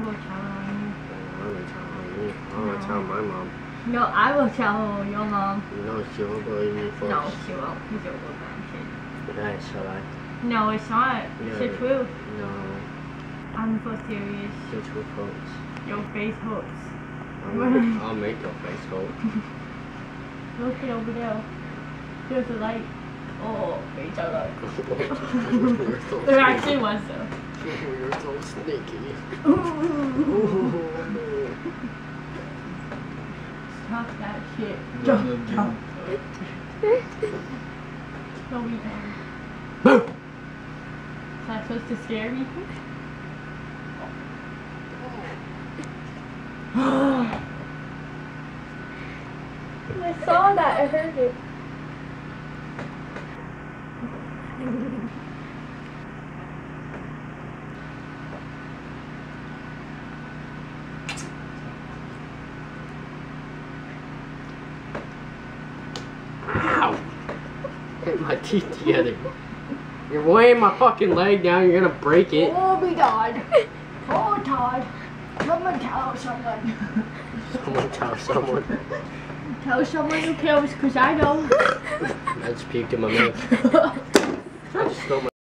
I'm gonna tell on you. I'm gonna tell on you. I'm gonna tell my mom. No, I will tell your mom. No, she won't believe me first. No, she won't. She's a little bad Yeah, shall I? kid. No, it's not. It's the Yeah. truth. No, I'm so serious. the truth hurts. Your face hurts. I'll make your face hurt. Look it over there. There's a light. Oh, it's a light. You're so There actually was though. You're so sneaky. Stop that shit. Jump. Don't be done. Boo! Is that supposed to scare me? I saw that, I heard it. Ow! Hit my teeth together. You're weighing my fucking leg down, you're gonna break it. Oh my god. Oh Todd. Someone tell someone. Someone tell someone. Tell someone who cares, because I know. I just puked in my mouth. I just spilled my